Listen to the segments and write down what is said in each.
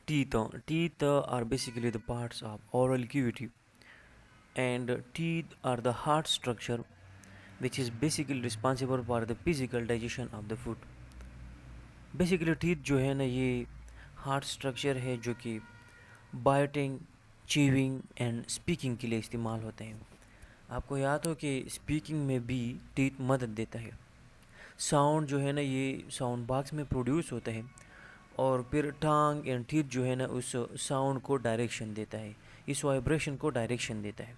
Teeth are basically the parts of oral cavity, and teeth are the hard structure which is basically responsible for the physical digestion of the food. Basically teeth جو ہے نا یہ hard structure ہے جو کہ biting, chewing and speaking کے لیے استعمال ہوتے ہیں. آپ کو یاد ہو کہ اسپیکنگ میں بھی ٹیتھ مدد دیتا ہے. ساؤنڈ جو ہے نا یہ ساؤنڈ باکس میں پروڈیوس ہوتا ہے اور پھر ٹانگ اینڈ ٹیتھ جو ہے نا اس ساؤنڈ کو ڈائریکشن دیتا ہے، اس وائبریشن کو ڈائریکشن دیتا ہے.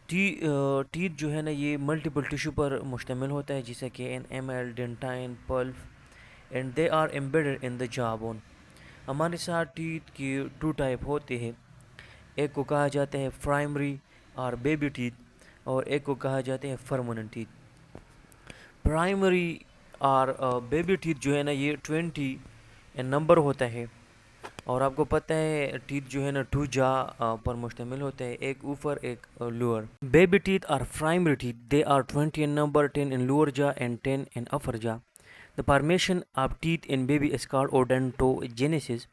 ٹیتھ جو ہے نا یہ ملٹیپل ٹیشو پر مشتمل ہوتا ہے جیسا کہ enamel, dentine, pulp and they are embedded in the jaw bone. ہمارے ساتھ ٹیتھ کی 2 ٹائپ ہوتے ہیں. ایک کو کہا جاتا ہے پرائمری اور بیبی ٹیتھ، اور ایک کو کہا جاتا ہے پرماننٹ ٹیتھ. پرائمری اور بیبی ٹیتھ جو ہے نا یہ 20 نمبر ہوتا ہے، اور آپ کو پتہ ہے ٹیتھ جو ہے نا 2 جا پر مشتمل ہوتا ہے، ایک اوپر ایک لوور. بیبی ٹیتھ اور primary teeth they are 20 in number, 10 in lower jaw and 10 in upper jaw. The formation of teeth in baby is called odontogenesis.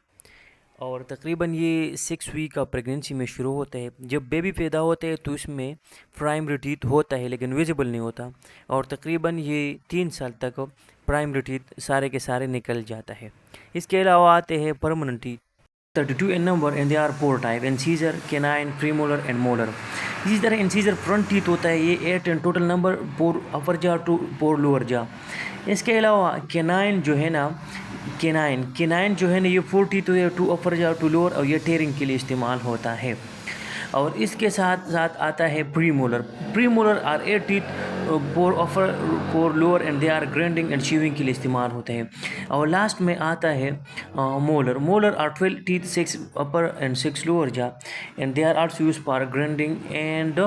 اور تقریباً یہ 6 ویک آف پریگنینسی میں شروع ہوتا ہے. جب بیبی پیدا ہوتا ہے تو اس میں پرائمری ٹیتھ ہوتا ہے لیکن ویزیبل نہیں ہوتا، اور تقریباً یہ 3 سال تک پرائمری ٹیتھ سارے کے سارے نکل جاتا ہے. اس کے علاوہ آتے ہیں permanent teeth 32 in number and they are 4 type: incisor, canine, premolar and molar. اسی طرح انسیزر فرنٹ ٹیتھ ہوتا ہے، یہ 8 in total number، 4 upper jaw 4 lower jaw. اس کے علاوہ کینائن جو ہے نا کینائن جو ہے نا یہ 4 ٹیتھ ہوتے ہیں، 2 upper jaw 2 lower، اور یہ ٹیئرنگ کے لیے استعمال ہوتا ہے. اور اس کے ساتھ آتا ہے پریمولر اور 8 teeth, 4 upper 4 lower and they are grinding and chewing کے لیے استعمال ہوتے ہیں. اور لاسٹ میں آتا ہے مولر اور 12 teeth, 6 upper and 6 lower jaw and they are also used for grinding and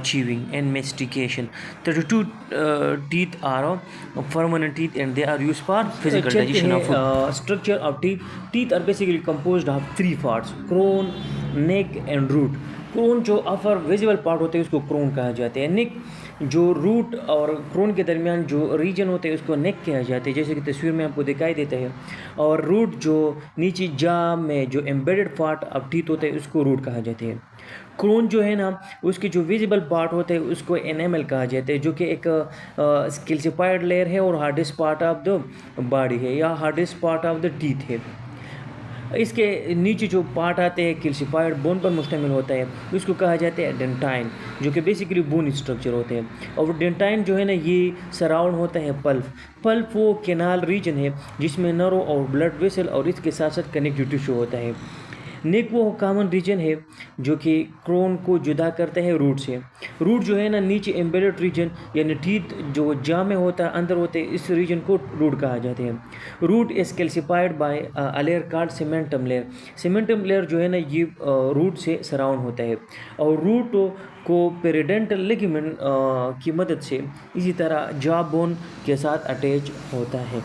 chewing and mastication. 32 teeth are permanent teeth and they are used for physical digestion of food. Structure of teeth. Teeth are basically composed of 3 parts: crown, neck and root. کرون جو افر visible part ہوتے ہیں اس کو کرون کہا جاتا ہے. نیک جو route اور کرون کے درمیان جو ریجن ہوتے ہیں اس کو نیک کہا جاتا ہے، جیسے کہ تصویر میں آپ کو دکھائی دیتا ہے. اور روٹ جو نیچے جا میں جو ایمبیڈڈ پارٹ آف ٹیتھ ہوتے ہیں اس کو روٹ کہا جاتا ہے. کرون جو ہے نا اس کے جو ویزیبل پارٹ ہوتے ہیں اس کو انیمل کہا جاتا ہے، جو کہ ایک کیلسیفائڈ لیئر ہے اور hardest part of the body ہے یا hardest part of the teeth ہے. اس کے نیچے جو پارٹ آتے ہیں کیلسیفائڈ بون پر مشتمل ہوتا ہے، اس کو کہا جاتا ہے ڈینٹائن، جو کہ بیسیکلی بون اسٹرکچر ہوتے ہیں. اور ڈینٹائن جو ہے نا یہ سراؤنڈ ہوتا ہے پلپ وہ کینال ریجن ہے جس میں نرو اور بلڈ ویسل اور اس کے ساتھ ساتھ کنیکٹیو ٹیشو ہوتا ہے. نیک وہ کامن ریجن ہے جو کہ کرون کو جدا کرتا ہے روٹ سے. روٹ جو ہے نا نیچے ایمبیڈڈ ریجن یعنی ٹیتھ جو جا میں ہوتا ہے اندر ہوتے ہیں، اس ریجن کو روٹ کہا جاتا ہے. Root is calcified by a layer called cementum layer. Cementum layer جو ہے نا یہ روٹ سے سراؤنڈ ہوتا ہے، اور روٹ کو پیریڈنٹل لیگمنٹ کی مدد سے اسی طرح جا بون کے ساتھ اٹیچ ہوتا ہے.